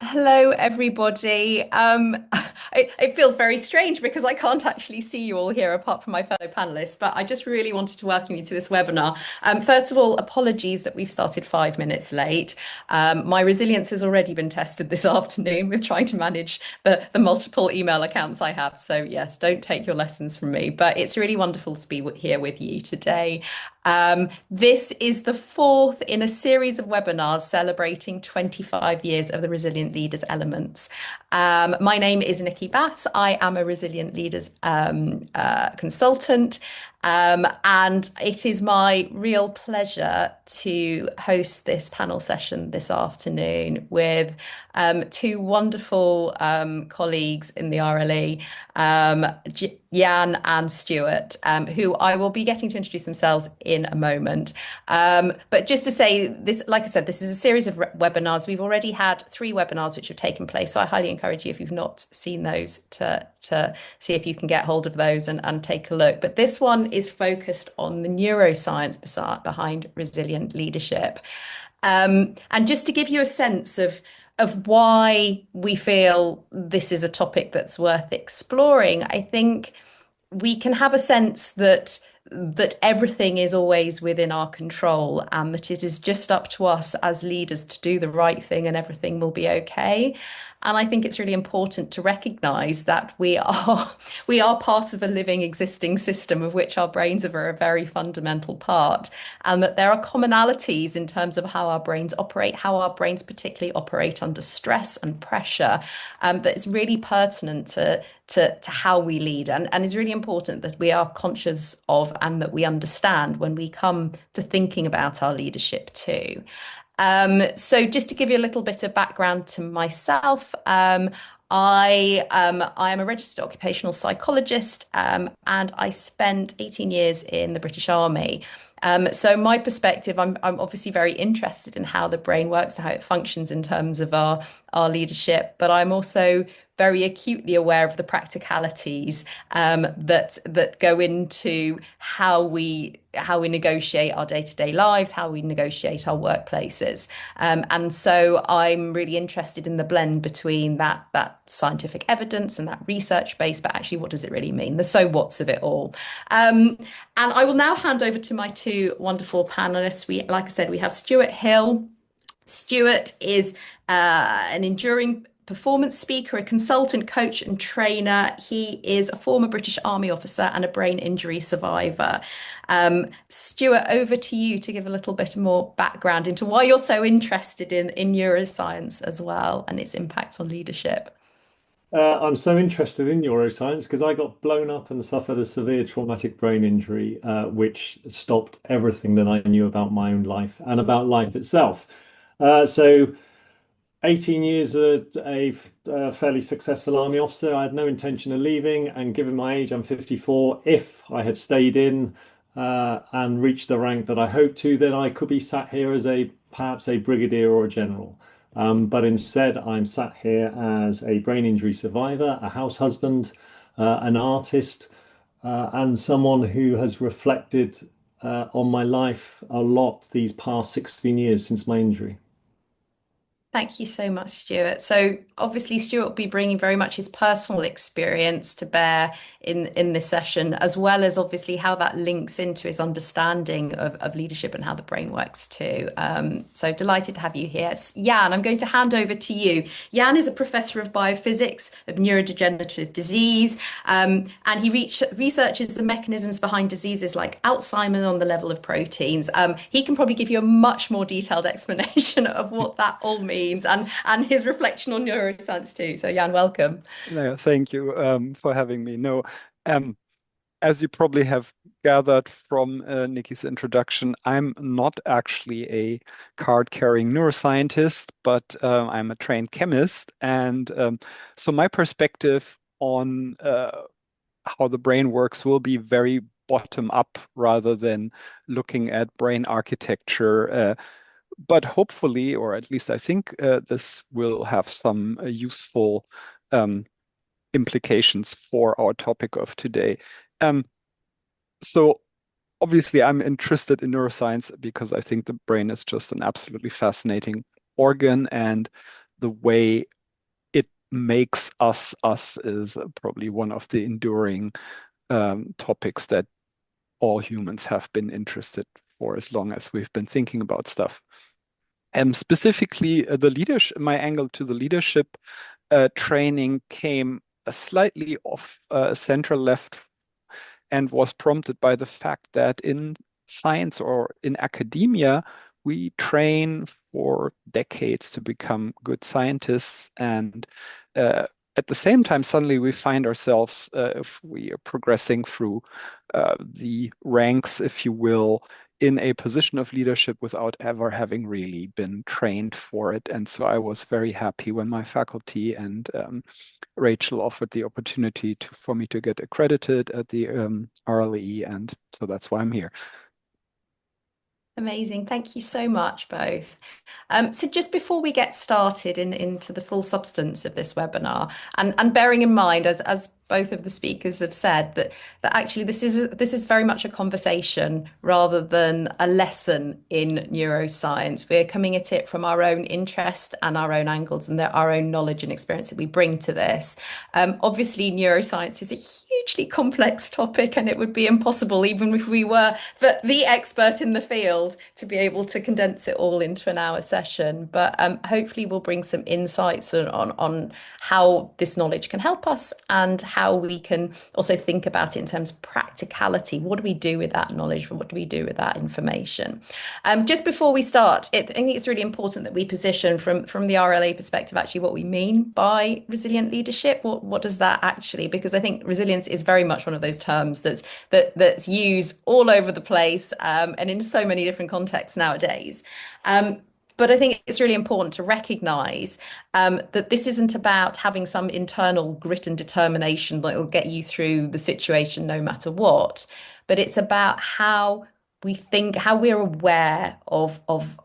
Hello, everybody. It feels very strange because I can't actually see you all here apart from my fellow panelists, but I just really wanted to welcome you to this webinar. First of all, apologies that we've started 5 minutes late. My resilience has already been tested this afternoon with trying to manage the multiple email accounts I have. So, yes, don't take your lessons from me, but it's really wonderful to be here with you today. This is the fourth in a series of webinars celebrating 25 years of the Resilient Leaders Elements. My name is Nicki Bass. I am a Resilient Leaders consultant. And it is my real pleasure to host this panel session this afternoon with two wonderful colleagues in the RLE, Jan and Stewart, who I will be getting to introduce themselves in a moment. But just to say this, like I said, this is a series of webinars. We've already had 3 webinars which have taken place. So I highly encourage you, if you've not seen those, to see if you can get hold of those and take a look. But this one is focused on the neuroscience behind resilient leadership. And just to give you a sense of why we feel this is a topic that's worth exploring, I think we can have a sense that everything is always within our control and that it is just up to us as leaders to do the right thing and everything will be okay. And I think it's really important to recognize that we are part of a living, existing system of which our brains are a very fundamental part, and that there are commonalities in terms of how our brains operate, how our brains particularly operate under stress and pressure, that is really pertinent to how we lead, and is really important that we are conscious of and that we understand when we come to thinking about our leadership too. So just to give you a little bit of background to myself, I am a registered occupational psychologist, and I spent 18 years in the British Army. So my perspective, I'm obviously very interested in how the brain works and how it functions in terms of our leadership, but I'm also very acutely aware of the practicalities that go into how we negotiate our day-to-day lives, how we negotiate our workplaces. And so I'm really interested in the blend between that scientific evidence and that research base, but actually, what does it really mean? The so what's of it all. And I will now hand over to my two wonderful panelists. Like I said, we have Stewart Hill. Stewart is an enduring performance speaker, a consultant, coach, and trainer. He is a former British Army officer and a brain injury survivor. Stewart, over to you to give a little bit more background into why you're so interested in neuroscience as well and its impact on leadership. I'm so interested in neuroscience because I got blown up and suffered a severe traumatic brain injury, which stopped everything that I knew about my own life and about life itself. So 18 years as a fairly successful army officer. I had no intention of leaving, and given my age, I'm 54. If I had stayed in and reached the rank that I hoped to, then I could be sat here as perhaps a brigadier or a general. But instead, I'm sat here as a brain injury survivor, a house husband, an artist, and someone who has reflected on my life a lot these past 16 years since my injury. Thank you so much, Stuart. So obviously, Stuart will be bringing very much his personal experience to bear in this session, as well as obviously how that links into his understanding of leadership and how the brain works too. So delighted to have you here. Jan, I'm going to hand over to you. Jan is a professor of biophysics of neurodegenerative disease, and he researches the mechanisms behind diseases like Alzheimer's on the level of proteins. He can probably give you a much more detailed explanation of what that all means and his reflection on neuroscience too. So Jan, welcome. No, thank you for having me. No, um, as you probably have gathered from Nikki's introduction, I'm not actually a card-carrying neuroscientist, but I'm a trained chemist. And so my perspective on how the brain works will be very bottom up rather than looking at brain architecture. But hopefully, or at least I think this will have some useful um, implications for our topic of today. Um, so obviously, I'm interested in neuroscience because I think the brain is just an absolutely fascinating organ, and the way it makes us us is probably one of the enduring topics that all humans have been interested for as long as we've been thinking about stuff. Specifically, the leadership, my angle to the leadership training came slightly off center left and was prompted by the fact that in science or in academia, we train for decades to become good scientists. And at the same time, suddenly we find ourselves, if we are progressing through the ranks, if you will, in a position of leadership without ever having really been trained for it. And so I was very happy when my faculty and Rachel offered the opportunity for me to get accredited at the RLE. And so that's why I'm here. Amazing. Thank you so much, both. So just before we get started into the full substance of this webinar, and bearing in mind, as both of the speakers have said, that actually this is very much a conversation rather than a lesson in neuroscience. We're coming at it from our own interest and our own angles and our own knowledge and experience that we bring to this. Obviously, neuroscience is a hugely complex topic, and it would be impossible, even if we were the expert in the field, to be able to condense it all into an hour session. But hopefully we'll bring some insights on how this knowledge can help us and how we can also think about it in terms of practicality. What do we do with that knowledge? What do we do with that information? Just before we start, I think it's really important that we position from the RLE perspective actually what we mean by resilient leadership. What does that actually? Because I think resilience is very much one of those terms that's used all over the place and in so many different contexts nowadays. But I think it's really important to recognize that this isn't about having some internal grit and determination that will get you through the situation no matter what, but it's about how we think, how we're aware of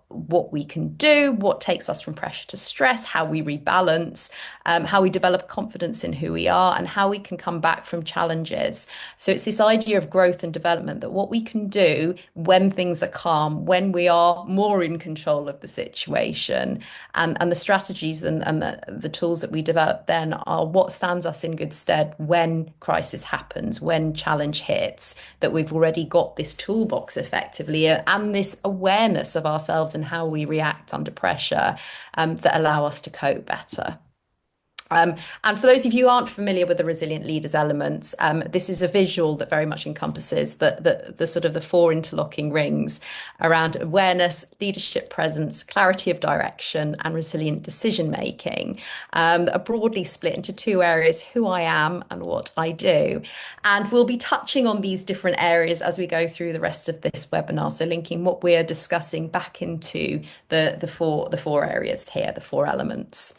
what we can do, what takes us from pressure to stress, how we rebalance, how we develop confidence in who we are, and how we can come back from challenges. So it's this idea of growth and development, that what we can do when things are calm, when we are more in control of the situation, and the strategies and the tools that we develop then are what stands us in good stead when crisis happens, when challenge hits, that we've already got this toolbox effectively and this awareness of ourselves and how we react under pressure that allow us to cope better. And for those of you who aren't familiar with the resilient leaders elements, this is a visual that very much encompasses the sort of the four interlocking rings around awareness, leadership presence, clarity of direction, and resilient decision making, that are broadly split into two areas: who I am and what I do. And we'll be touching on these different areas as we go through the rest of this webinar. So linking what we're discussing back into the four areas here, the four elements.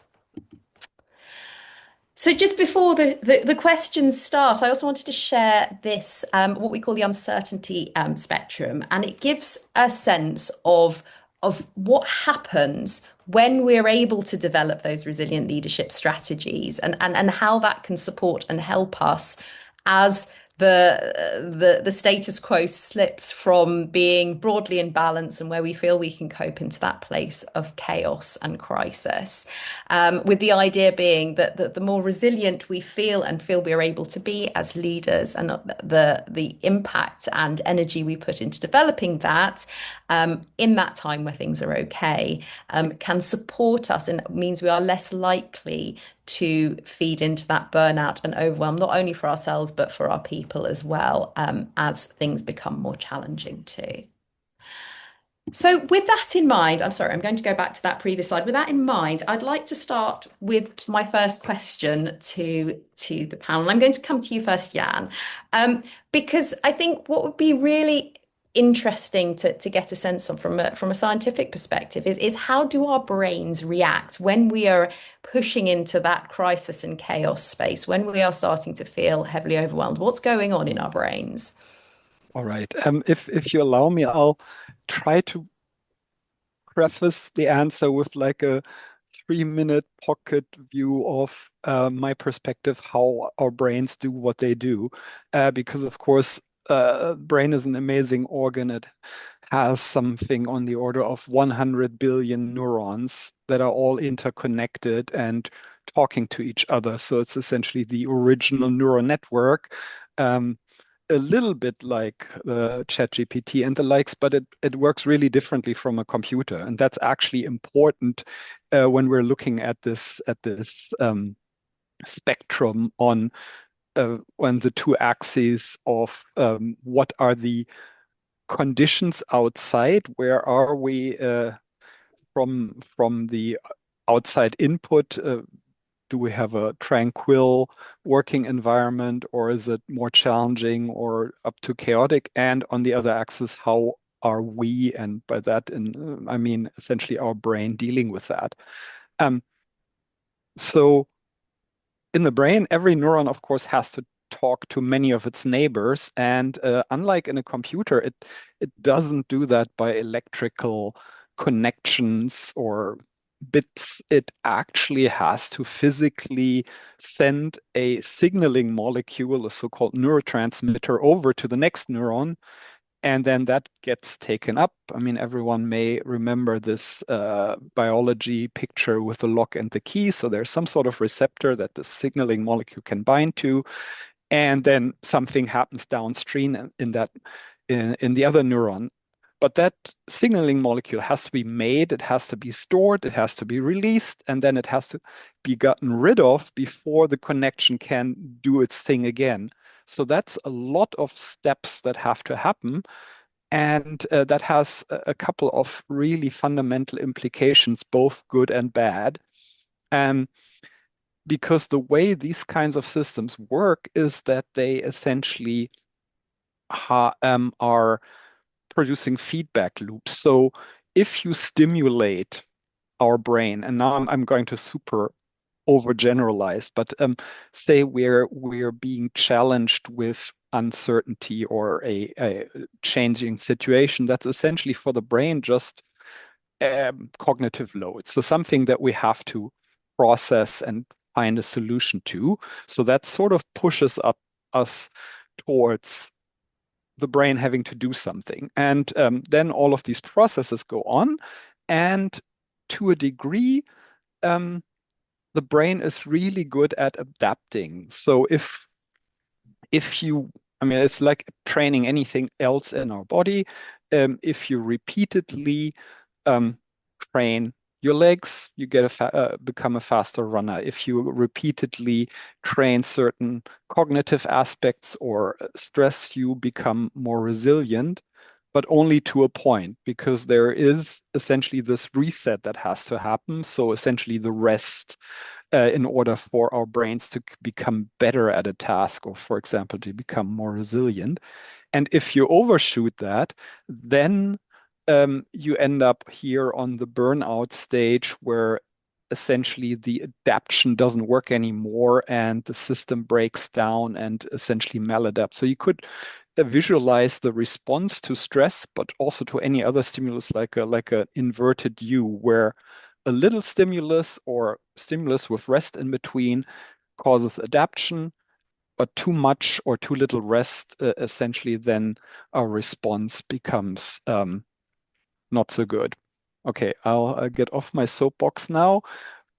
So just before the questions start, I also wanted to share this, what we call the uncertainty spectrum, and it gives a sense of what happens when we're able to develop those resilient leadership strategies and how that can support and help us as the status quo slips from being broadly in balance and where we feel we can cope into that place of chaos and crisis. With the idea being that the more resilient we feel we're able to be as leaders, and the impact and energy we put into developing that in that time where things are okay, can support us, and it means we are less likely to feed into that burnout and overwhelm, not only for ourselves, but for our people as well, as things become more challenging too. So with that in mind, I'm sorry, I'm going to go back to that previous slide. With that in mind, I'd like to start with my first question to the panel. I'm going to come to you first, Jan, because I think what would be really interesting to get a sense of from a scientific perspective is how do our brains react when we are pushing into that crisis and chaos space, when we are starting to feel heavily overwhelmed? What's going on in our brains? All right. If you allow me, I'll try to preface the answer with like a 3-minute pocket view of my perspective, how our brains do what they do. Because of course, brain is an amazing organ. It has something on the order of 100 billion neurons that are all interconnected and talking to each other. So it's essentially the original neural network, a little bit like ChatGPT and the likes, but it works really differently from a computer. And that's actually important when we're looking at this spectrum on the two axes of what are the conditions outside, where are we from the outside input? Do we have a tranquil working environment, or is it more challenging or up to chaotic? And on the other axis, how are we, and by that, I mean essentially our brain dealing with that. Um, so in the brain, every neuron, of course, has to talk to many of its neighbors. And unlike in a computer, it doesn't do that by electrical connections or bits. It actually has to physically send a signaling molecule, a so-called neurotransmitter, over to the next neuron, and then that gets taken up. I mean, everyone may remember this biology picture with the lock and the key. So there's some sort of receptor that the signaling molecule can bind to, and then something happens downstream in the other neuron. But that signaling molecule has to be made, it has to be stored, it has to be released, and then it has to be gotten rid of before the connection can do its thing again. So that's a lot of steps that have to happen. And that has a couple of really fundamental implications, both good and bad. Um, because the way these kinds of systems work is that they essentially are producing feedback loops. So if you stimulate our brain, and now I'm going to super overgeneralize, but say we're being challenged with uncertainty or a changing situation, that's essentially for the brain just cognitive load. So something that we have to process and find a solution to. So that sort of pushes us towards the brain having to do something. And then all of these processes go on. And to a degree, the brain is really good at adapting. So if you, I mean, it's like training anything else in our body. If you repeatedly um, train your legs, you become a faster runner. If you repeatedly train certain cognitive aspects or stress, you become more resilient, but only to a point, because there is essentially this reset that has to happen. So essentially the rest in order for our brains to become better at a task, or for example, to become more resilient. And if you overshoot that, then you end up here on the burnout stage where essentially the adaptation doesn't work anymore and the system breaks down and essentially maladapts. So you could visualize the response to stress, but also to any other stimulus, like a inverted U, where a little stimulus or stimulus with rest in between causes adaptation, but too much or too little rest, essentially then our response becomes not so good. Okay, I'll get off my soapbox now,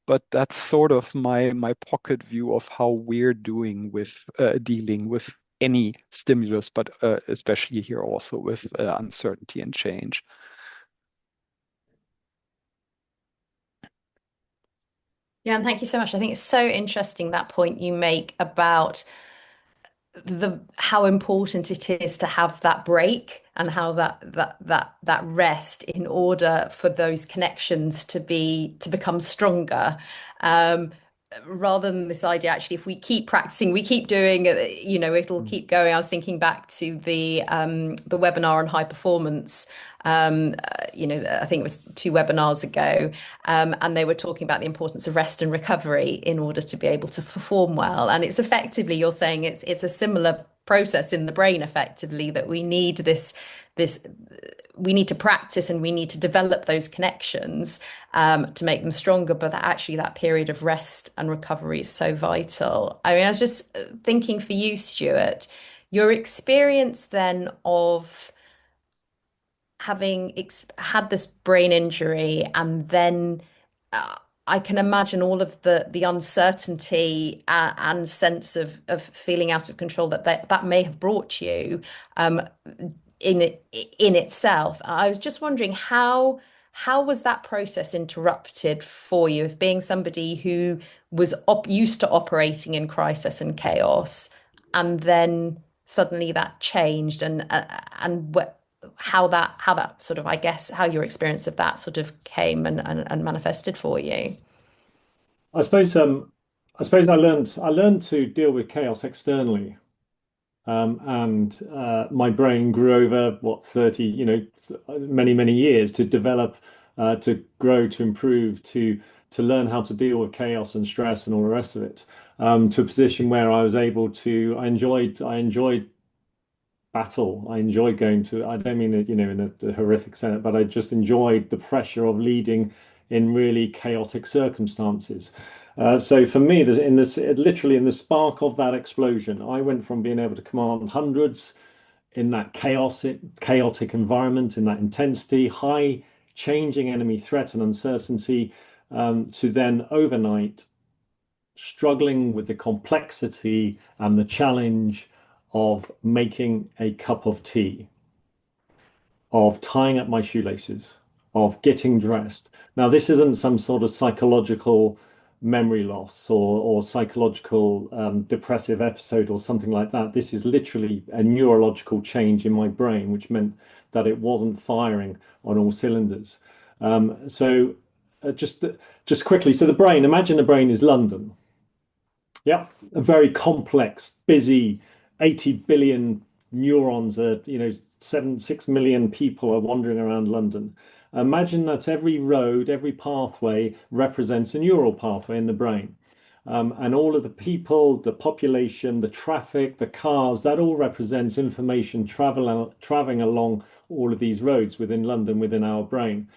but that's sort of my pocket view of how we're doing with dealing with any stimulus, but especially here also with uncertainty and change. Yeah, and thank you so much. I think it's so interesting that point you make about the how important it is to have that break and how that rest in order for those connections to become stronger. Um, Rather than this idea, actually, if we keep practicing, we keep doing, it'll Mm. keep going. I was thinking back to the webinar on high performance. I think it was 2 webinars ago, and they were talking about the importance of rest and recovery in order to be able to perform well. And it's effectively, you're saying it's a similar process in the brain, effectively, that we need this we need to practice and we need to develop those connections to make them stronger, but that actually that period of rest and recovery is so vital. I mean, I was just thinking for you, Stuart, Your experience then of having had this brain injury and then uh, I can imagine all of the uncertainty and sense of feeling out of control that may have brought you um, in itself. I was just wondering how was that process interrupted for you of being somebody who was used to operating in crisis and chaos, and then suddenly that changed, and how that sort of, I guess, how your experience of that sort of came and manifested for you. I suppose I learned to deal with chaos externally. And my brain grew over what 30, many, many years to develop, to grow, to improve, to learn how to deal with chaos and stress and all the rest of it, to a position where I was able to, I enjoyed battle. I enjoyed going to, I don't mean it, in a horrific sense, but I just enjoyed the pressure of leading in really chaotic circumstances. So for me, literally in the spark of that explosion, I went from being able to command hundreds in that chaotic environment, in that intensity, high changing enemy threat and uncertainty, to then overnight struggling with the complexity and the challenge of making a cup of tea, of tying up my shoelaces, of getting dressed. Now, this isn't some sort of psychological memory loss or psychological depressive episode or something like that. This is literally a neurological change in my brain, which meant that it wasn't firing on all cylinders. So just quickly, so the brain, imagine the brain is London. Yeah, a very complex, busy, 80 billion neurons are, 6 million people are wandering around London. Imagine that every road, every pathway represents a neural pathway in the brain. And all of the people, the population, the traffic, the cars, that all represents information traveling along all of these roads within London, within our brain.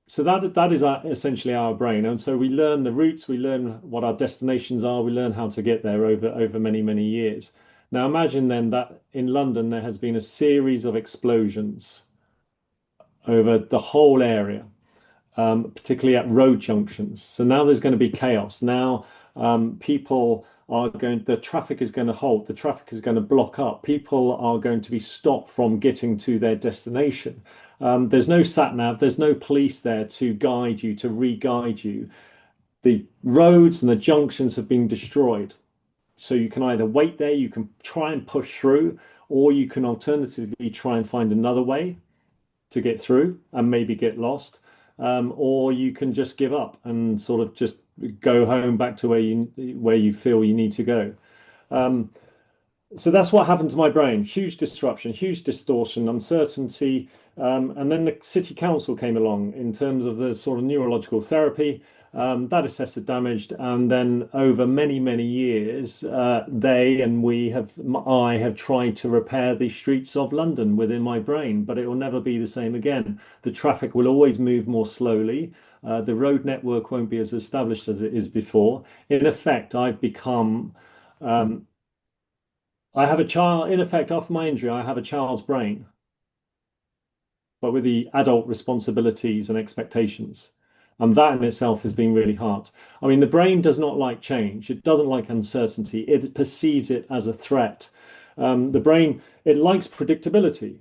So that is essentially our brain, and so we learn the routes, we learn what our destinations are, we learn how to get there over many, many years. Now imagine then that in London there has been a series of explosions over the whole area, particularly at road junctions. So now there's going to be chaos. Now the traffic is going to halt, the traffic is going to block up. People are going to be stopped from getting to their destination. There's no sat nav, there's no police there to guide you, to re-guide you. The roads and the junctions have been destroyed. So you can either wait there, you can try and push through, or you can alternatively try and find another way to get through and maybe get lost, or you can just give up and sort of just go home back to where you feel you need to go. So that's what happened to my brain. Huge disruption, huge distortion, uncertainty. And then the city council came along in terms of the sort of neurological therapy that assessed the damage. And then over many, many years, I have tried to repair the streets of London within my brain, but it will never be the same again. The traffic will always move more slowly. The road network won't be as established as it is before. In effect, I have a child, in effect, after my injury, I have a child's brain, but with the adult responsibilities and expectations. And that in itself has been really hard. I mean, the brain does not like change. It doesn't like uncertainty. It perceives it as a threat. The brain, it likes predictability.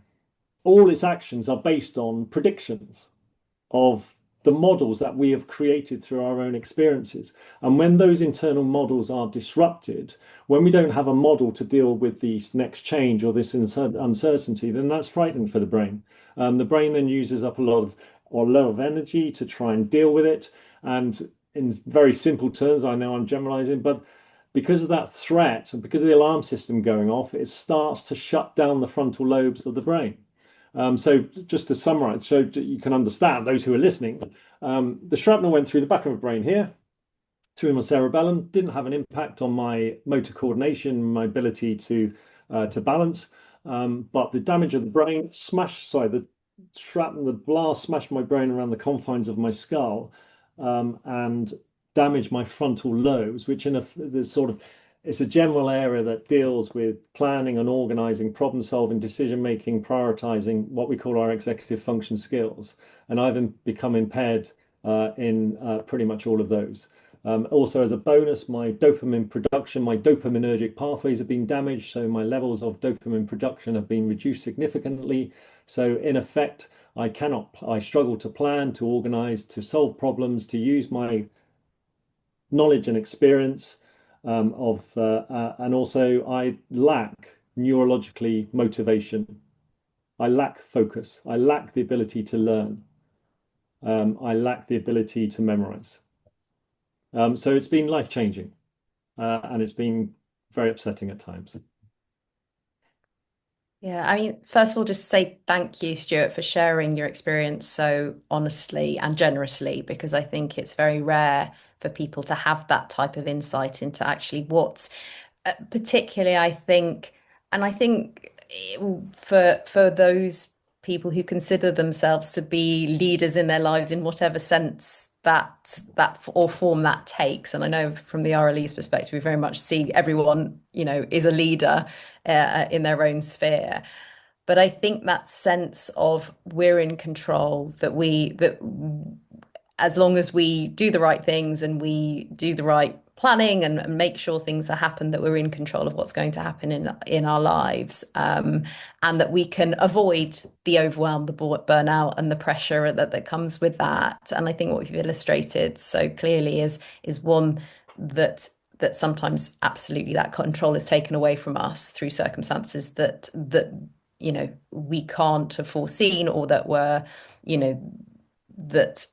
All its actions are based on predictions of the models that we have created through our own experiences. And when those internal models are disrupted, when we don't have a model to deal with this next change or this uncertainty, then that's frightening for the brain. The brain then uses up a lot of energy to try and deal with it. And in very simple terms, I know I'm generalizing, but because of that threat and because of the alarm system going off, it starts to shut down the frontal lobes of the brain. So just to summarize, so you can understand, those who are listening, the shrapnel went through the back of my brain here, through my cerebellum, didn't have an impact on my motor coordination, my ability to balance, but the damage of the brain the shrapnel, the blast smashed my brain around the confines of my skull, and damaged my frontal lobes, which the sort of it's a general area that deals with planning and organizing, problem solving, decision making, prioritizing, what we call our executive function skills. And I've become impaired in pretty much all of those. Also, as a bonus, my dopamine production, my dopaminergic pathways have been damaged. So my levels of dopamine production have been reduced significantly. So in effect, I struggle to plan, to organize, to solve problems, to use my knowledge and experience and also I lack neurologically motivation. I lack focus. I lack the ability to learn. I lack the ability to memorize. So it's been life-changing, and it's been very upsetting at times. Yeah, I mean, first of all, just say thank you, Stuart, for sharing your experience so honestly and generously, because I think it's very rare for people to have that type of insight into actually what's particularly, I think, and I think for those people who consider themselves to be leaders in their lives in whatever sense that or form that takes. And I know from the RLE's perspective, we very much see everyone, is a leader in their own sphere. But I think that sense of we're in control, that as long as we do the right things and we do the right planning and make sure things are happen, that we're in control of what's going to happen in our lives, and that we can avoid the overwhelm, the burnout, and the pressure that comes with that. And I think what you've illustrated so clearly is one that sometimes absolutely that control is taken away from us through circumstances that we can't have foreseen, or that were you know that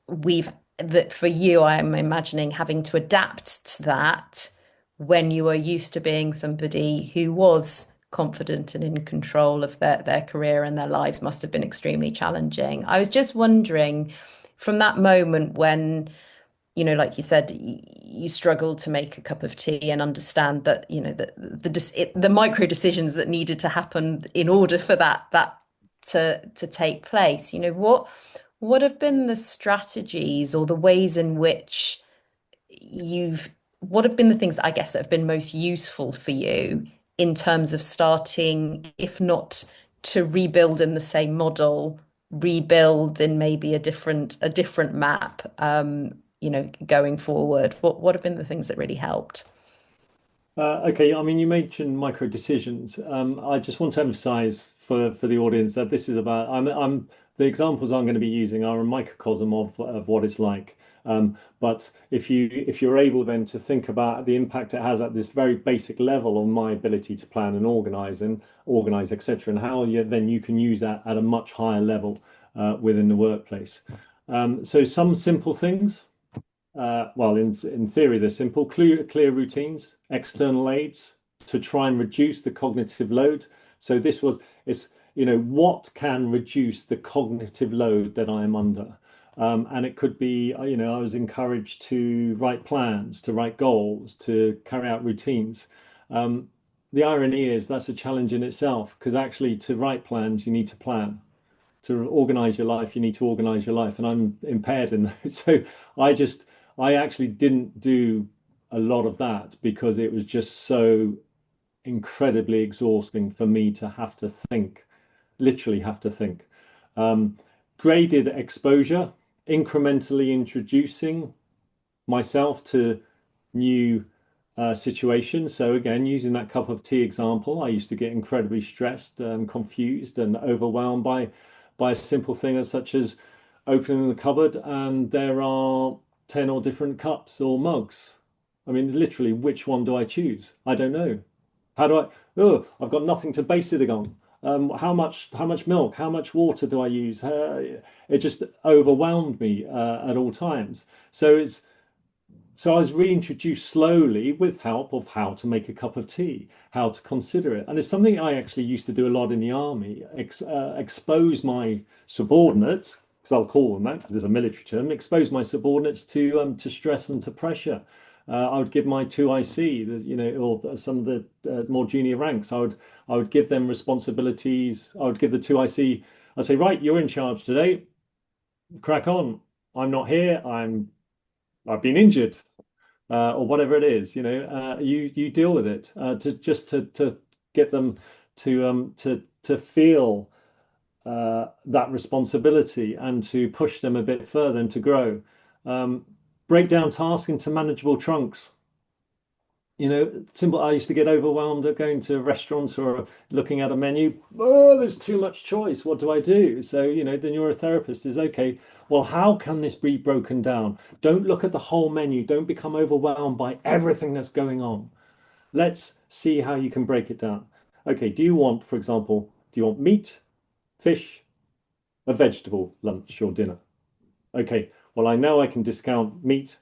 for you, I'm imagining having to adapt to that when you were used to being somebody who was confident and in control of their career and their life must have been extremely challenging. I was just wondering, from that moment when, like you said, you struggled to make a cup of tea and understand that, the micro decisions that needed to happen in order for that to take place. What have been the strategies or the ways in which what have been the things, I guess, that have been most useful for you in terms of starting, if not to rebuild in the same model, rebuild in maybe a different map, going forward? What have been the things that really helped? Okay, I mean, you mentioned micro decisions. I just want to emphasize for the audience that this is about, the examples I'm going to be using are a microcosm of what it's like. But if you're able then to think about the impact it has at this very basic level on my ability to plan and organize, etc., and how you can use that at a much higher level within the workplace. So some simple things. Well, in theory, they're simple. Clear routines, external aids to try and reduce the cognitive load. So it's what can reduce the cognitive load that I am under. And it could be, I was encouraged to write plans, to write goals, to carry out routines. The irony is that's a challenge in itself, because actually to write plans, you need to plan. To organize your life, you need to organize your life. And I'm impaired in that. So I actually didn't do a lot of that because it was just so incredibly exhausting for me to have to think, literally have to think. Um, Graded exposure, incrementally introducing myself to new situations. So again, using that cup of tea example, I used to get incredibly stressed and confused and overwhelmed by a simple thing such as opening the cupboard and there are 10 or different cups or mugs. I mean, literally, which one do I choose? I don't know. How do I? Oh, I've got nothing to base it on. How much milk? How much water do I use? It just overwhelmed me at all times. So I was reintroduced slowly with help of how to make a cup of tea, how to consider it. And it's something I actually used to do a lot in the army, expose my subordinates, because I'll call them that because there's a military term, expose my subordinates to stress and to pressure. I would give my 2IC, or some of the more junior ranks, I would give them responsibilities. I would give the 2IC, I'd say, right, you're in charge today, crack on. I'm not here. I've been injured. or whatever it is, you deal with it to get them to feel that responsibility and to push them a bit further and to grow. Um, Break down tasks into manageable chunks. Simple. I used to get overwhelmed at going to restaurants or looking at a menu. Oh, there's too much choice. What do I do? So, the neurotherapist is okay. Well, how can this be broken down? Don't look at the whole menu. Don't become overwhelmed by everything that's going on. Let's see how you can break it down. Okay, for example, do you want meat, fish, a vegetable lunch or dinner? Okay, well, I know I can discount meat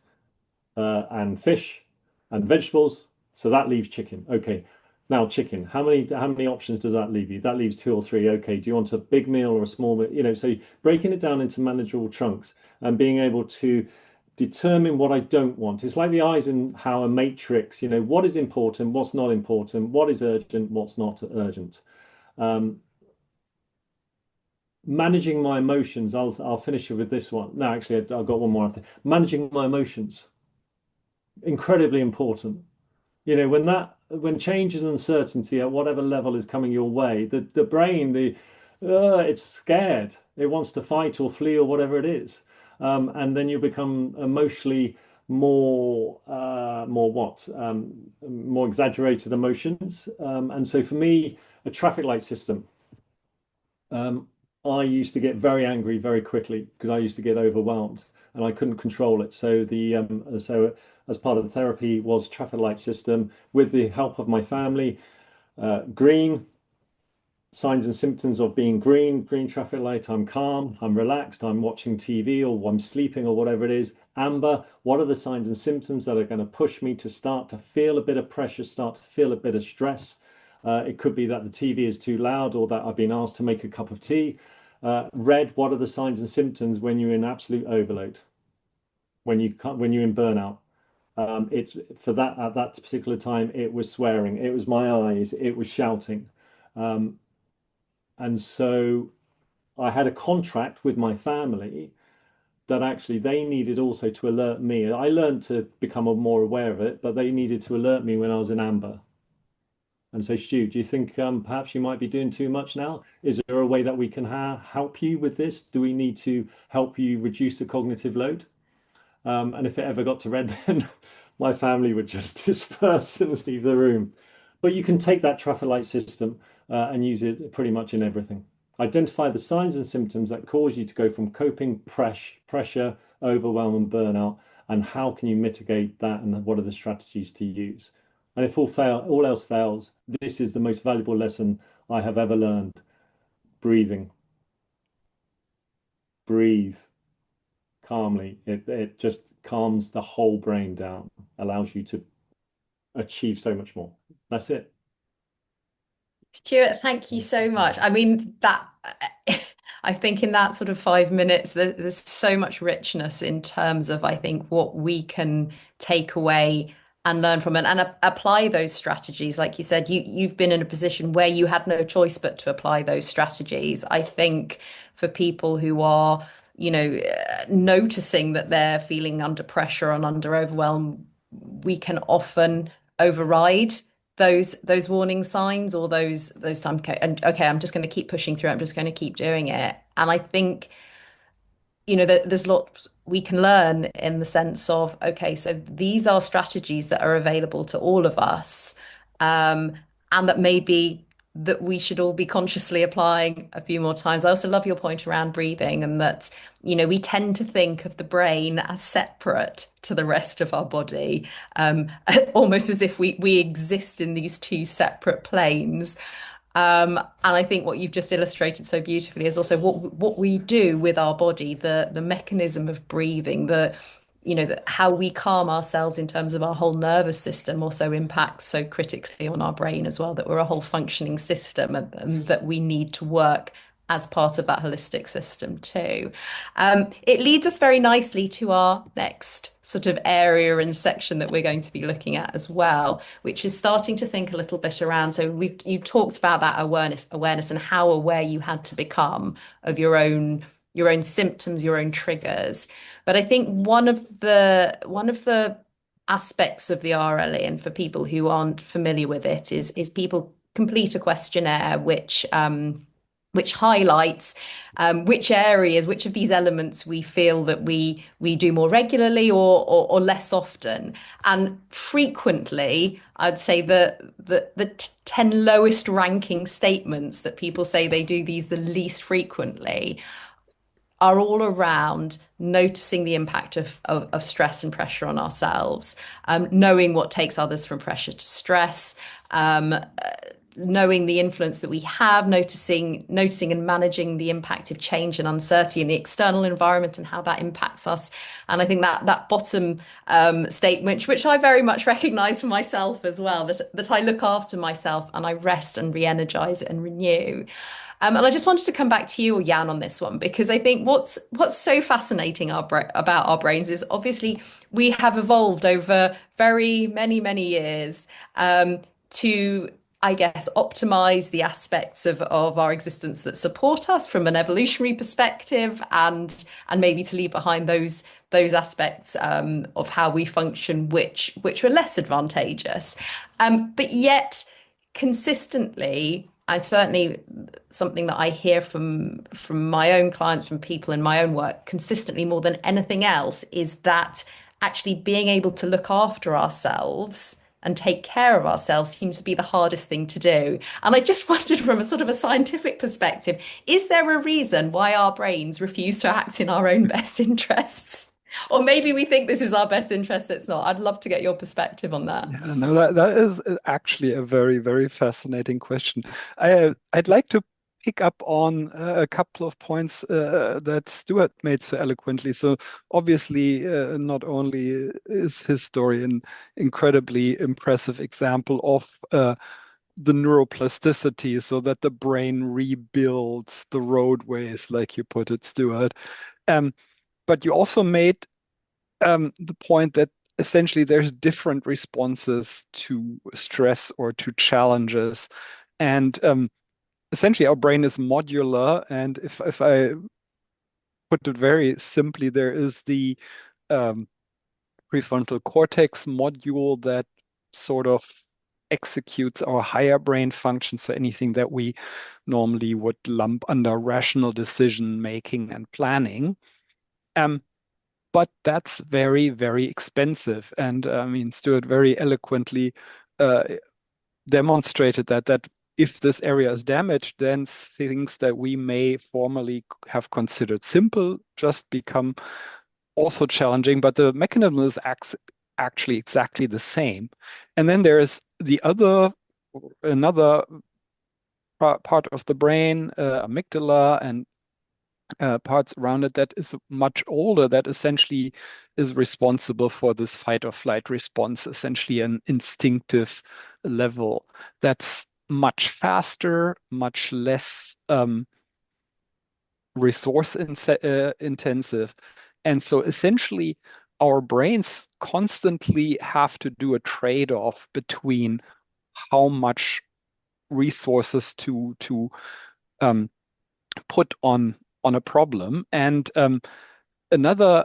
and fish and vegetables, so that leaves chicken. Okay, now chicken. How many options does that leave you? That leaves two or three. Okay, do you want a big meal or a small meal? So breaking it down into manageable chunks and being able to determine what I don't want. It's like the Eisenhower matrix. What is important, what's not important, what is urgent, what's not urgent. Managing my emotions. I'll finish it with this one. No, actually, I've got one more after. Managing my emotions, incredibly important. When change and uncertainty at whatever level is coming your way, the brain, it's scared. It wants to fight or flee or whatever it is, and then you become emotionally more exaggerated emotions. And so for me, a traffic light system. Um, I used to get very angry very quickly because I used to get overwhelmed and I couldn't control it. So as part of the therapy was traffic light system with the help of my family. Green, signs and symptoms of being green traffic light. I'm calm, I'm relaxed, I'm watching TV or I'm sleeping or whatever it is. Amber, what are the signs and symptoms that are going to push me to start to feel a bit of pressure, start to feel a bit of stress? It could be that the TV is too loud or that I've been asked to make a cup of tea. Red, what are the signs and symptoms when you're in absolute overload? When you're in burnout? It's for that at that particular time, it was swearing, it was my eyes, it was shouting. And so I had a contract with my family that actually they needed also to alert me. I learned to become more aware of it, but they needed to alert me when I was in amber and say, Stu, do you think perhaps you might be doing too much now? Is there a way that we can help you with this? Do we need to help you reduce the cognitive load? And if it ever got to red, then my family would just disperse and leave the room. But you can take that traffic light system and use it pretty much in everything. Identify the signs and symptoms that cause you to go from coping, pressure, overwhelm, and burnout, and how can you mitigate that, and what are the strategies to use? And if all else fails, this is the most valuable lesson I have ever learned. Breathing. Breathe calmly. It just calms the whole brain down, allows you to achieve so much more. That's it. Stuart, thank you so much. I mean, that I think in that sort of 5 minutes, there's so much richness in terms of, I think, what we can take away and learn from it and apply those strategies. Like you said, you've been in a position where you had no choice but to apply those strategies. I think for people who are, noticing that they're feeling under pressure and under overwhelm, we can often override those warning signs or those times. Okay, and okay, I'm just going to keep pushing through. I'm just going to keep doing it. And I think there's lots we can learn in the sense of, okay, so these are strategies that are available to all of us, and that maybe that we should all be consciously applying a few more times. I also love your point around breathing and that, we tend to think of the brain as separate to the rest of our body, almost as if we exist in these two separate planes. And I think what you've just illustrated so beautifully is also what we do with our body, the mechanism of breathing, how we calm ourselves in terms of our whole nervous system also impacts so critically on our brain as well, that we're a whole functioning system and that we need to work as part of that holistic system too. It leads us very nicely to our next sort of area and section that we're going to be looking at as well, which is starting to think a little bit around. So you talked about that awareness and how aware you had to become of your own symptoms, your own triggers. But I think one of the aspects of the RLE, and for people who aren't familiar with it, is people complete a questionnaire which highlights which areas, which of these elements we feel that we do more regularly or less often. And frequently, I'd say the 10 lowest ranking statements that people say they do these the least frequently are all around noticing the impact of stress and pressure on ourselves, knowing what takes others from pressure to stress, knowing the influence that we have, noticing and managing the impact of change and uncertainty in the external environment and how that impacts us. And I think that bottom statement, which I very much recognize for myself as well, that I look after myself and I rest and re-energize and renew. And I just wanted to come back to you, Jan, on this one, because I think what's so fascinating about our brains is obviously we have evolved over very many years to, I guess, optimize the aspects of our existence that support us from an evolutionary perspective, and maybe to leave behind those aspects of how we function, which were less advantageous. But yet, consistently, I certainly, something that I hear from my own clients, from people in my own work, consistently more than anything else, is that actually being able to look after ourselves and take care of ourselves seems to be the hardest thing to do. And I just wondered, from a sort of a scientific perspective, is there a reason why our brains refuse to act in our own best interests? Or maybe we think this is our best interest, it's not. I'd love to get your perspective on that. Yeah, no, that is actually a very fascinating question. I'd like to pick up on a couple of points that Stewart made so eloquently. So obviously, not only is his story an incredibly impressive example of the neuroplasticity, so that the brain rebuilds the roadways, like you put it, Stewart. But you also made the point that essentially there's different responses to stress or to challenges. And essentially our brain is modular. And if I put it very simply, there is the prefrontal cortex module that sort of executes our higher brain functions, so anything that we normally would lump under rational decision making and planning. But that's very expensive. And I mean, Stuart very eloquently demonstrated that if this area is damaged, then things that we may formerly have considered simple just become also challenging. But the mechanism is actually exactly the same. And then there's another part of the brain, amygdala, and parts around it that is much older, that essentially is responsible for this fight or flight response, essentially an instinctive level that's much faster, much less resource intensive. And so essentially our brains constantly have to do a trade-off between how much resources to put on a problem. And another,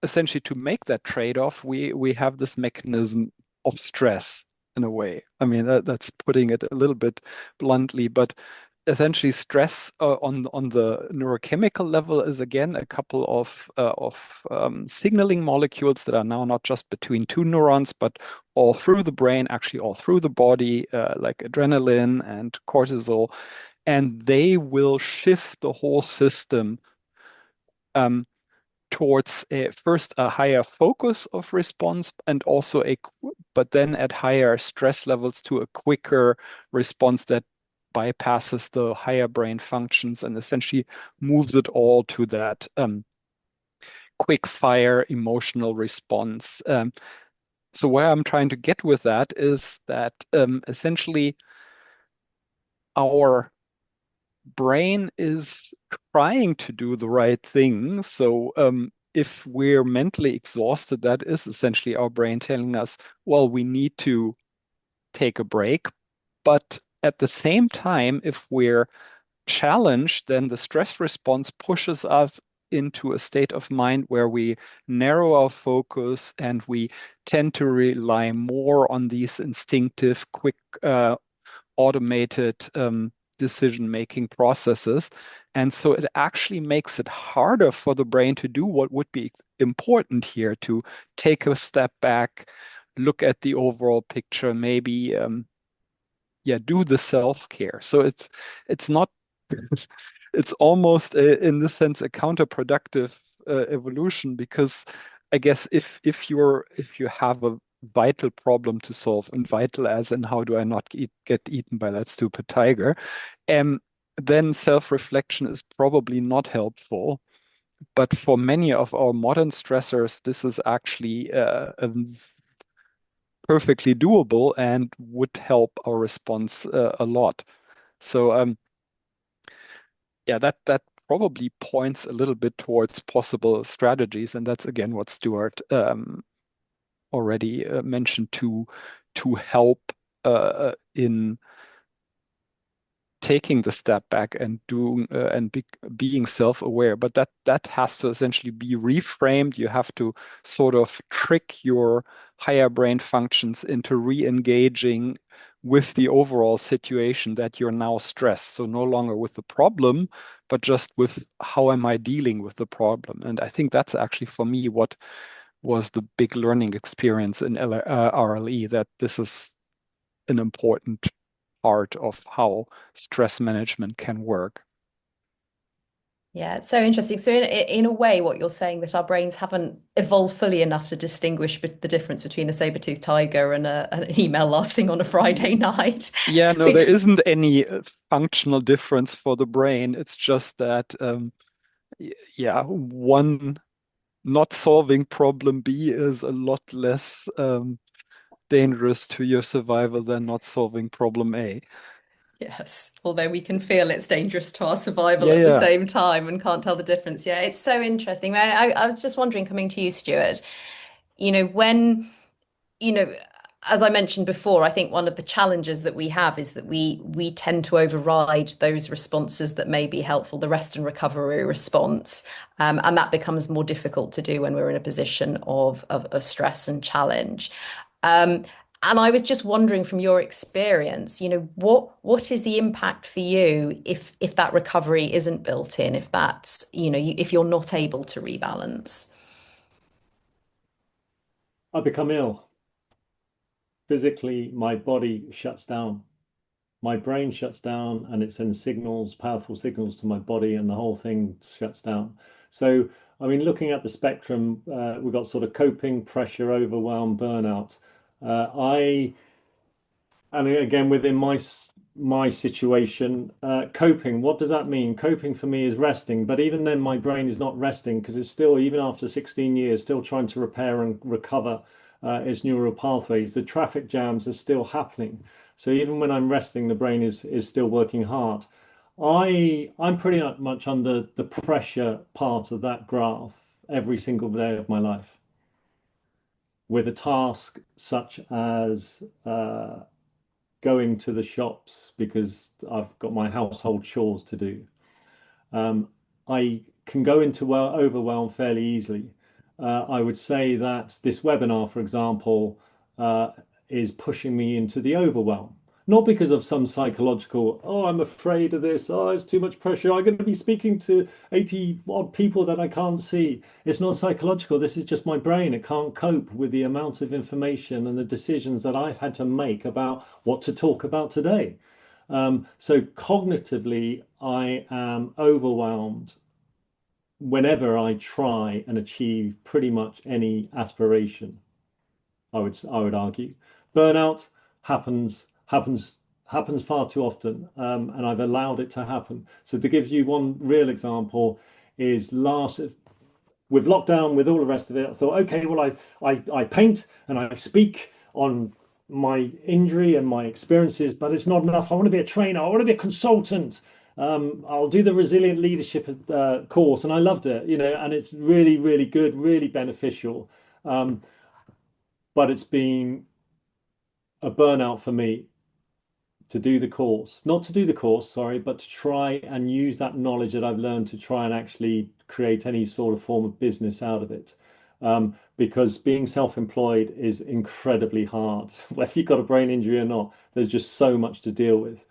essentially, to make that trade-off, we have this mechanism of stress in a way. I mean, that's putting it a little bit bluntly, but essentially stress on the neurochemical level is again a couple of signaling molecules that are now not just between two neurons, but all through the brain, actually all through the body, like adrenaline and cortisol. And they will shift the whole system towards first a higher focus of response, and also but then at higher stress levels to a quicker response that bypasses the higher brain functions and essentially moves it all to that quick fire emotional response. So where I'm trying to get with that is that essentially our brain is trying to do the right thing. So if we're mentally exhausted, that is essentially our brain telling us, well, we need to take a break. But at the same time, if we're challenged, then the stress response pushes us into a state of mind where we narrow our focus and we tend to rely more on these instinctive, quick, automated decision-making processes. And so it actually makes it harder for the brain to do what would be important here, to take a step back, look at the overall picture, maybe do the self-care. So it's not it's almost in this sense a counterproductive evolution, because I guess if you have a vital problem to solve, and vital as in how do I not get eaten by that stupid tiger, um, then self-reflection is probably not helpful. But for many of our modern stressors, this is actually perfectly doable and would help our response a lot. So yeah, that probably points a little bit towards possible strategies, and that's again what Stewart already mentioned to help in taking the step back and doing being self-aware. But that has to essentially be reframed. You have to sort of trick your higher brain functions into re-engaging with the overall situation that you're now stressed. So no longer with the problem, but just with how am I dealing with the problem. And I think that's actually for me what was the big learning experience in RLE, that this is an important part of how stress management can work. Yeah, it's so interesting. So in a way, what you're saying that our brains haven't evolved fully enough to distinguish the difference between a saber-toothed tiger and an email lasting on a Friday night. Yeah, no, there isn't any functional difference for the brain. It's just that, yeah, one not solving problem B is a lot less dangerous to your survival than not solving problem A. Yes, although we can feel it's dangerous to our survival Yeah, at the yeah. same time and can't tell the difference. Yeah, it's so interesting. I was just wondering, coming to you, Stuart, when, you know, as I mentioned before, I think one of the challenges that we have is that we tend to override those responses that may be helpful, the rest and recovery response, and that becomes more difficult to do when we're in a position of stress and challenge. Um, and I was just wondering, from your experience, what is the impact for you if that recovery isn't built in, if that's, if you're not able to rebalance? I become ill. Physically, my body shuts down. My brain shuts down and it sends signals, powerful signals to my body, and the whole thing shuts down. So, I mean, looking at the spectrum, we've got sort of coping, pressure, overwhelm, burnout. I And again, within my situation, coping, what does that mean? Coping for me is resting, but even then, my brain is not resting because it's still, even after 16 years, still trying to repair and recover its neural pathways. The traffic jams are still happening. So even when I'm resting, the brain is still working hard. I'm pretty much under the pressure part of that graph every single day of my life, with a task such as going to the shops because I've got my household chores to do. Um, I can go into overwhelm fairly easily. I would say that this webinar, for example, is pushing me into the overwhelm. Not because of some psychological, oh, I'm afraid of this, oh, it's too much pressure, I'm going to be speaking to 80 odd people that I can't see. It's not psychological. This is just my brain. It can't cope with the amount of information and the decisions that I've had to make about what to talk about today. So cognitively, I am overwhelmed whenever I try and achieve pretty much any aspiration. I would argue burnout happens far too often, and I've allowed it to happen. So to give you one real example, is last with lockdown, with all the rest of it, I thought, okay, well, I paint and I speak on my injury and my experiences, but it's not enough. I want to be a trainer. I want to be a consultant. I'll do the resilient leadership course, and I loved it, and it's really, really good, really beneficial. Um, but it's been a burnout for me to do the course, not to do the course, sorry, but to try and use that knowledge that I've learned to try and actually create any sort of form of business out of it. Because being self-employed is incredibly hard, whether you've got a brain injury or not. There's just so much to deal with.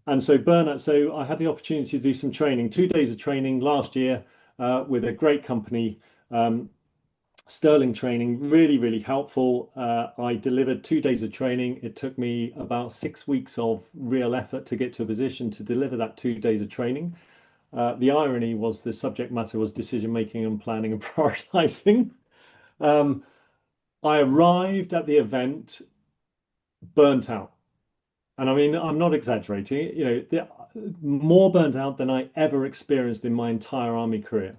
And so burnout, so I had the opportunity to do some training, 2 days of training last year with a great company, Sterling Training, really, really helpful. I delivered 2 days of training. It took me about 6 weeks of real effort to get to a position to deliver that 2 days of training. The irony was the subject matter was decision making and planning and prioritizing. I arrived at the event burnt out. And I mean, I'm not exaggerating, more burnt out than I ever experienced in my entire army career.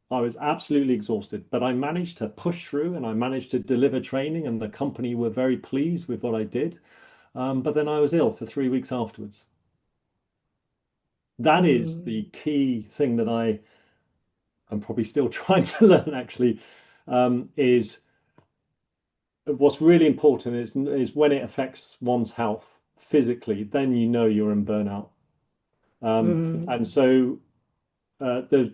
I was absolutely exhausted, but I managed to push through and I managed to deliver training, and the company were very pleased with what I did. But then I was ill for 3 weeks afterwards. That is the key thing that I'm probably still trying to learn actually, is what's really important is when it affects one's health physically, then you know you're in burnout. And so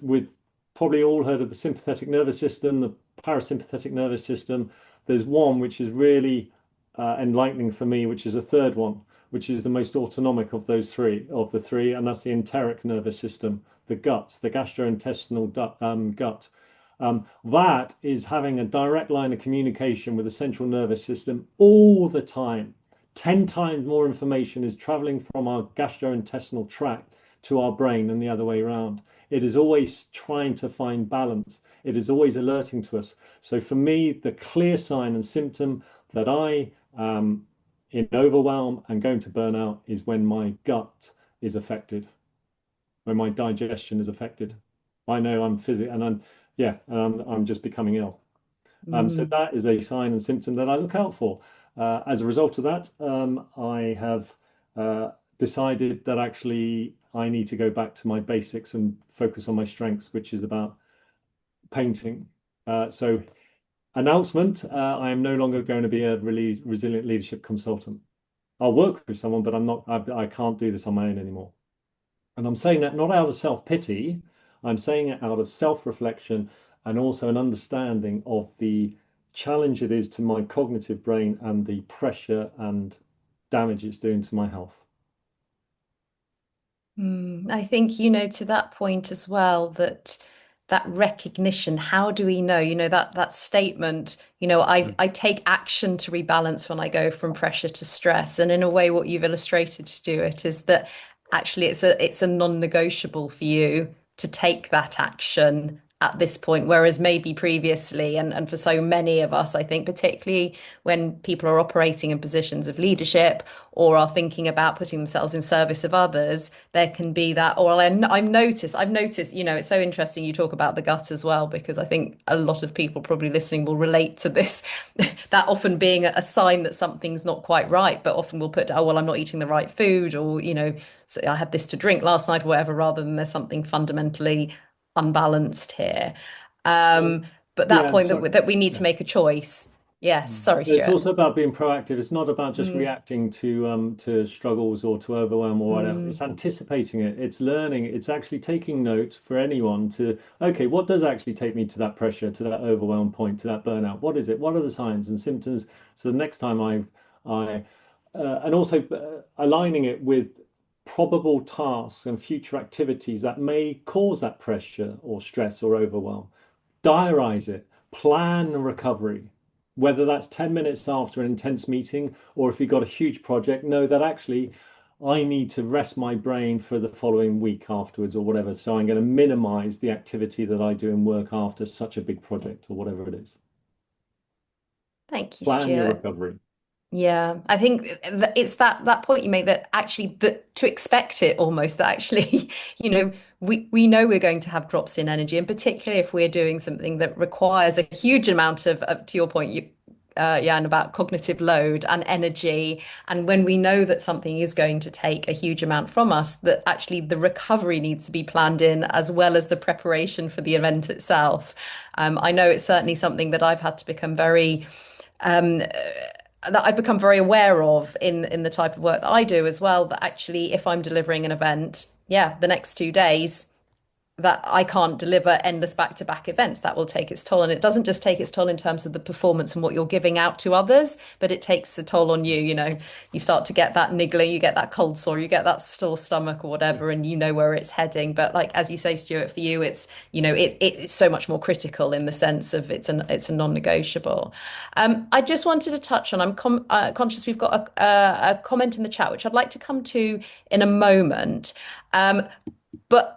we've probably all heard of the sympathetic nervous system, the parasympathetic nervous system. There's one which is really enlightening for me, which is a third one, which is the most autonomic of the three, and that's the enteric nervous system, the gut, the gastrointestinal gut. That is having a direct line of communication with the central nervous system all the time. 10 times more information is traveling from our gastrointestinal tract to our brain than the other way around. It is always trying to find balance. It is always alerting to us. So for me, the clear sign and symptom that I am in overwhelm and going to burnout is when my gut is affected, when my digestion is affected. I know I'm physically, and I'm just becoming ill. So that is a sign and symptom that I look out for. As a result of that, I have decided that actually I need to go back to my basics and focus on my strengths, which is about painting. So announcement, I am no longer going to be a really resilient leadership consultant. I'll work with someone, but I can't do this on my own anymore. And I'm saying that not out of self-pity, I'm saying it out of self-reflection and also an understanding of the challenge it is to my cognitive brain and the pressure and damage it's doing to my health. I think, to that point as well, that recognition, how do we know, that statement, I take action to rebalance when I go from pressure to stress. And in a way, what you've illustrated, Stuart, is that actually it's a non-negotiable for you to take that action at this point, whereas maybe previously, and for so many of us, I think, particularly when people are operating in positions of leadership or are thinking about putting themselves in service of others, there can be that. Or I've noticed, it's so interesting you talk about the gut as well, because I think a lot of people probably listening will relate to this, that often being a sign that something's not quite right, but often we'll put, oh, well, I'm not eating the right food, or, so I had this to drink last night or whatever, rather than there's something fundamentally unbalanced here. But that point that we need to make a choice. Yes, sorry, It's Stuart. also about being proactive. It's not about just reacting to struggles or to overwhelm or whatever. It's anticipating it. It's learning. It's actually taking note for anyone to, okay, what does actually take me to that pressure, to that overwhelm point, to that burnout? What is it? What are the signs and symptoms? So the next time and also aligning it with probable tasks and future activities that may cause that pressure or stress or overwhelm. Diarize it. Plan a recovery, whether that's 10 minutes after an intense meeting, or if you've got a huge project, know that actually I need to rest my brain for the following week afterwards or whatever. So I'm going to minimize the activity that I do in work after such a big project or whatever it is. Thank you, Plan your Stuart. recovery. Yeah, I think it's that point you make, that actually that to expect it almost, that actually, we know we're going to have drops in energy, and particularly if we're doing something that requires a huge amount of to your point, and about cognitive load and energy. And when we know that something is going to take a huge amount from us, that actually the recovery needs to be planned in as well as the preparation for the event itself. I know it's certainly something that I've had to become very that I've become very aware of in the type of work that I do as well, that actually if I'm delivering an event, the next 2 days, that I can't deliver endless back-to-back events. That will take its toll. And it doesn't just take its toll in terms of the performance and what you're giving out to others, but it takes a toll on you. You know, you start to get that niggling, you get that cold sore, you get that sore stomach or whatever, and you know where it's heading. But like as you say, Stuart, for you, it's, you know, it's so much more critical in the sense of it's a non-negotiable. I just wanted to touch on, conscious we've got a comment in the chat, which I'd like to come to in a moment. But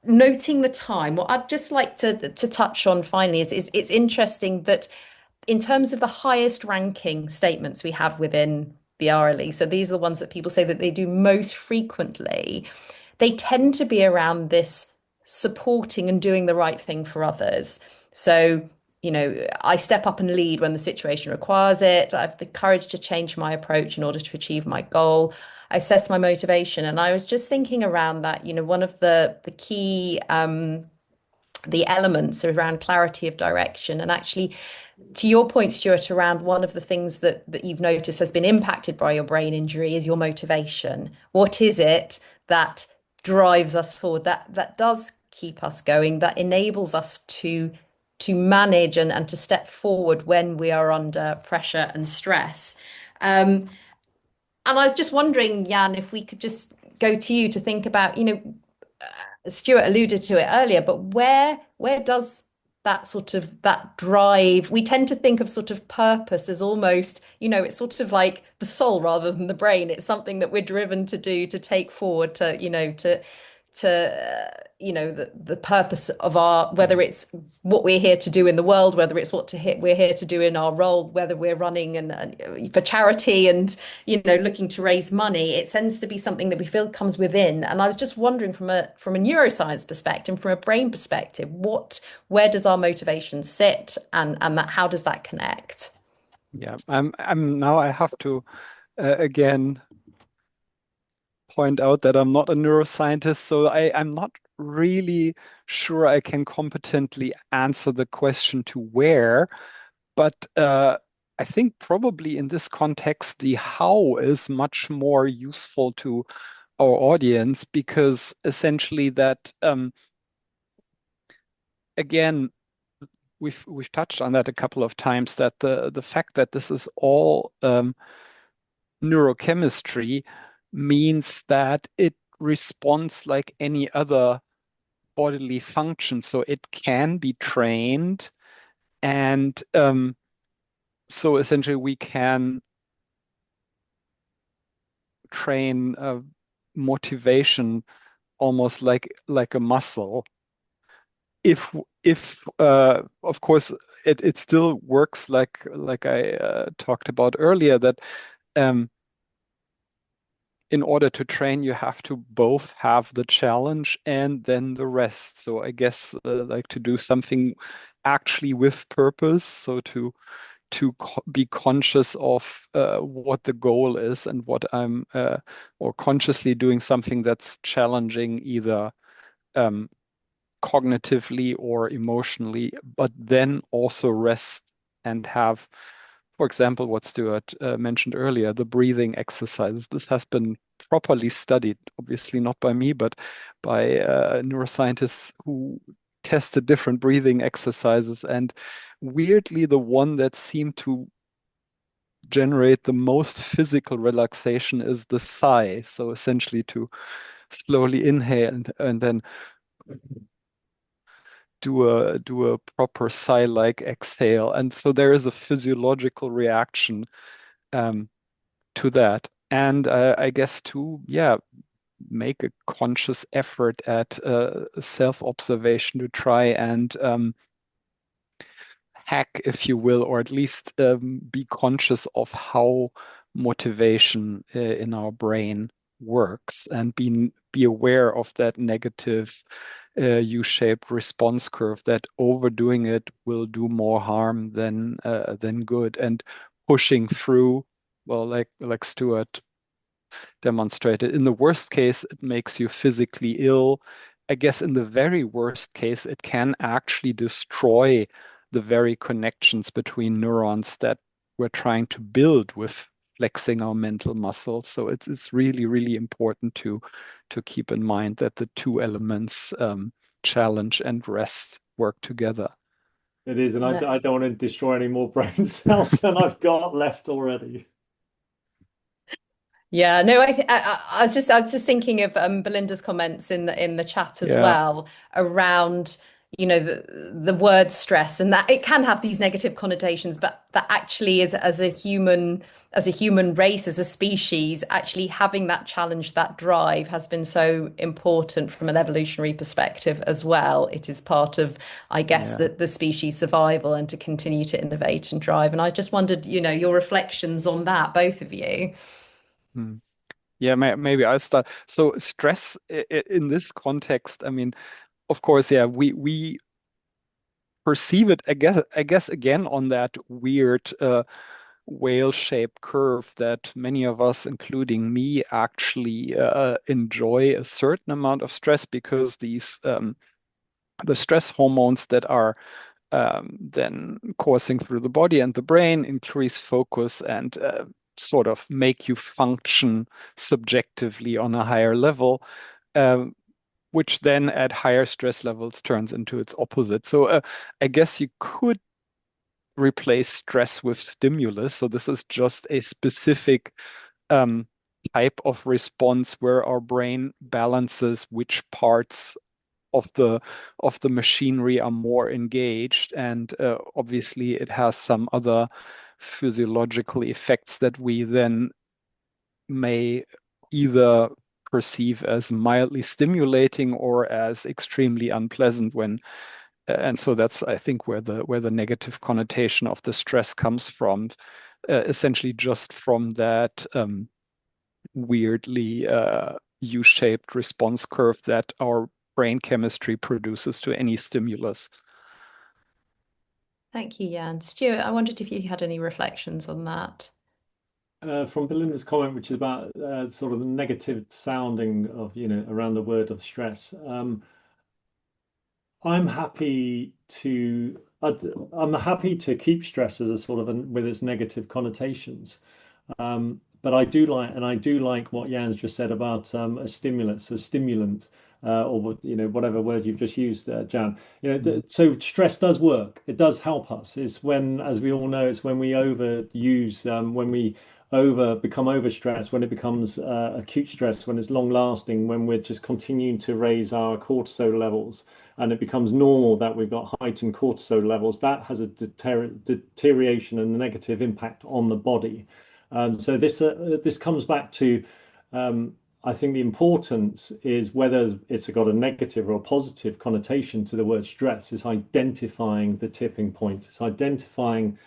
noting the time, what I'd just like to touch on finally is it's interesting that in terms of the highest ranking statements we have within the RLE, so these are the ones that people say that they do most frequently, they tend to be around this supporting and doing the right thing for others. So, you know, I step up and lead when the situation requires it. I have the courage to change my approach in order to achieve my goal. I assess my motivation. And I was just thinking around that, you know, one of the key the elements around clarity of direction. And actually, to your point, Stuart, around one of the things that you've noticed has been impacted by your brain injury is your motivation. What is it that drives us forward, that does keep us going, that enables us to manage and to step forward when we are under pressure and stress? And I was just wondering, Jan, if we could just go to you to think about, you know, Stuart alluded to it earlier, but where does that sort of that drive? We tend to think of sort of purpose as almost, you know, it's sort of like the soul rather than the brain. It's something that we're driven to do, to take forward, to, you know, you know, the purpose of our, whether it's what we're here to do in the world, whether it's what to hit we're here to do in our role, whether we're running and for charity and, you know, looking to raise money. It tends to be something that we feel comes within. And I was just wondering from a neuroscience perspective, from a brain perspective, where does our motivation sit, and that how does that connect? Yeah, I'm now I have to again point out that I'm not a neuroscientist, so I'm not really sure I can competently answer the question to where, but I think probably in this context, the how is much more useful to our audience because essentially that again we've touched on that a couple of times that the fact that this is all neurochemistry means that it responds like any other bodily function. So it can be trained. And so essentially, we can train motivation almost like a muscle. If of course it still works like I talked about earlier that um, in order to train, you have to both have the challenge and then the rest. So I guess like to do something actually with purpose. So to be conscious of what the goal is and what I'm or consciously doing something that's challenging either cognitively or emotionally, but then also rest and have, for example, what Stuart mentioned earlier, the breathing exercises. This has been properly studied, obviously not by me, but by neuroscientists who tested different breathing exercises. And weirdly, the one that seemed to generate the most physical relaxation is the sigh. So essentially to slowly inhale and then do a proper sigh-like exhale. And so there is a physiological reaction um, to that. And I guess to, yeah, make a conscious effort at self-observation to try and hack, if you will, or at least be conscious of how motivation in our brain works and be aware of that negative U-shaped response curve that overdoing it will do more harm than good and pushing through, well, like Stuart demonstrated. In the worst case, it makes you physically ill. I guess in the very worst case, it can actually destroy the very connections between neurons that we're trying to build with flexing our mental muscles. So it's really, really important to keep in mind that the two elements challenge and rest work together. It is, and I No. don't want to destroy any more brain cells than I've got left already. Yeah, no, I was just thinking of Belinda's comments in the chat as Yeah, well around, the word stress, and that it can have these negative connotations, but that actually is as a human race, as a species, actually having that challenge, that drive has been so important from an evolutionary perspective as well. It is part of, I guess, yeah. the species survival and to continue to innovate and drive. And I just wondered, your reflections on that, both of you. Hmm. Yeah, maybe I'll start. So stress in this context, I mean, of course, yeah, we perceive it, I guess again on that weird whale-shaped curve that many of us, including me, actually enjoy a certain amount of stress because the stress hormones that are then coursing through the body and the brain increase focus and sort of make you function subjectively on a higher level, um, which then at higher stress levels turns into its opposite. So I guess you could replace stress with stimulus. So this is just a specific um, type of response where our brain balances which parts of the machinery are more engaged, and obviously it has some other physiological effects that we then may either perceive as mildly stimulating or as extremely unpleasant when and so that's I think where the negative connotation of the stress comes from, essentially just from that weirdly U-shaped response curve that our brain chemistry produces to any stimulus. Thank you, Jan. Stuart, I wondered if you had any reflections on that. From Belinda's comment, which is about sort of the negative sounding of, around the word of stress. I'm happy to I'm happy to keep stress as a sort of with its negative connotations. But I do like what Jan's just said about a stimulus, a stimulant, or whatever word you've just used, Jan. Mm. So stress does work. It does help us. It's when, as we all know, it's when we overuse, when we become overstressed, when it becomes acute stress, when it's long lasting, when we're just continuing to raise our cortisol levels, and it becomes normal that we've got heightened cortisol levels. That has a deterioration and a negative impact on the body. So this comes back to, I think the importance is whether it's got a negative or a positive connotation to the word stress. It's identifying the tipping point. It's identifying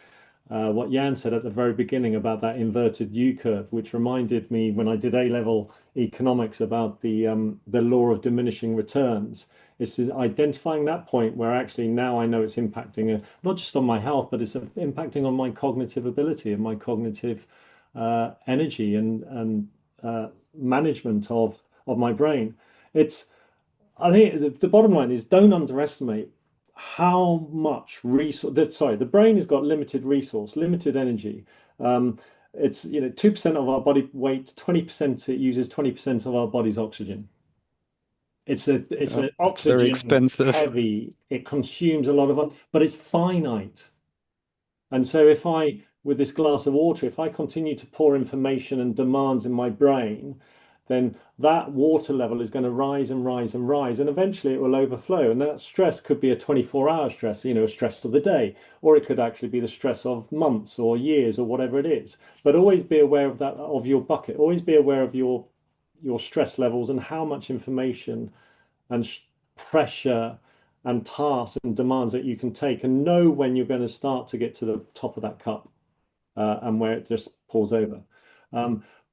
what Jan said at the very beginning about that inverted U curve, which reminded me when I did A-level economics about the law of diminishing returns. It's identifying that point where actually now I know it's impacting not just on my health, but it's impacting on my cognitive ability and my cognitive energy and management of my brain. It's I think the bottom line is don't underestimate how much resource. Sorry, the brain has got limited resource, limited energy. Um, it's 2% of our body weight, 20% it uses 20% of our body's oxygen. It's Yeah, an it's very oxygen expensive. heavy. It consumes a lot of, but it's finite. And so if with this glass of water, if I continue to pour information and demands in my brain, then that water level is going to rise and rise and rise, and eventually it will overflow. And that stress could be a 24-hour stress, a stress of the day, or it could actually be the stress of months or years or whatever it is. But always be aware of that, of your bucket. Always be aware of your stress levels and how much information and pressure and tasks and demands that you can take, and know when you're going to start to get to the top of that cup and where it just pours over.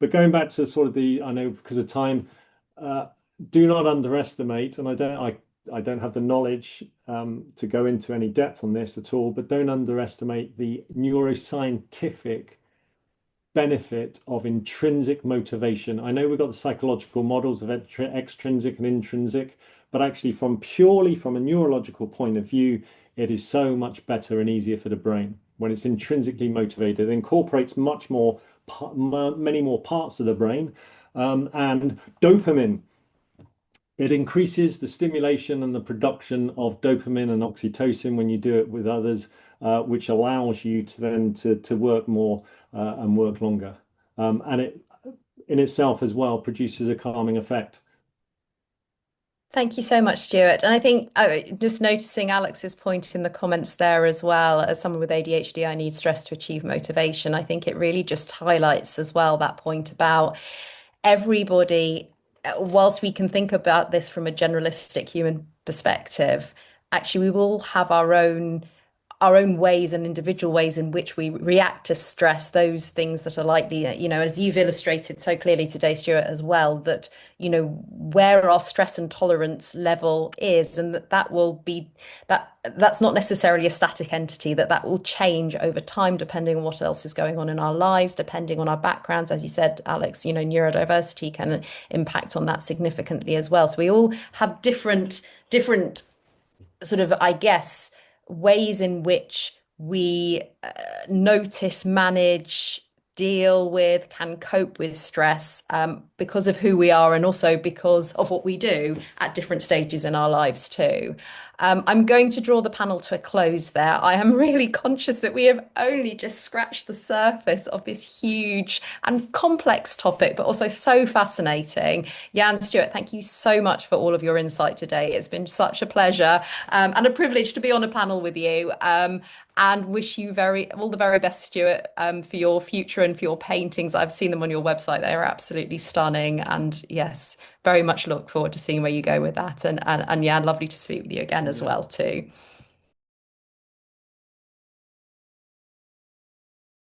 But going back to sort of I know because of time, uh, do not underestimate, and I don't have the knowledge to go into any depth on this at all, but don't underestimate the neuroscientific benefit of intrinsic motivation. I know we've got the psychological models of extrinsic and intrinsic, but actually purely from a neurological point of view, it is so much better and easier for the brain when it's intrinsically motivated. It incorporates many more parts of the brain. And dopamine It increases the stimulation and the production of dopamine and oxytocin when you do it with others, which allows you to then to work more and work longer. And it in itself as well produces a calming effect. Thank you so much, Stuart. And I think just noticing Alex's point in the comments there as well, as someone with ADHD, I need stress to achieve motivation. I think it really just highlights as well that point about everybody, whilst we can think about this from a generalistic human perspective, actually we all have our own ways and individual ways in which we react to stress, those things that are likely, as you've illustrated so clearly today, Stuart, as well, that, where our stress and tolerance level is, and that will be that's not necessarily a static entity, that will change over time, depending on what else is going on in our lives, depending on our backgrounds. As you said, Alex, neurodiversity can impact on that significantly as well. So we all have different sort of, I guess, ways in which we notice, manage, deal with, can cope with stress because of who we are and also because of what we do at different stages in our lives too. I'm going to draw the panel to a close there. I am really conscious that we have only just scratched the surface of this huge and complex topic, but also so fascinating. Jan, Stuart, thank you so much for all of your insight today. It's been such a pleasure and a privilege to be on a panel with you. And wish you all the very best, Stuart, for your future and for your paintings. I've seen them on your website. They are absolutely stunning. And yes, very much look forward to seeing where you go with that. And yeah, lovely to speak with you again as Yeah. well too.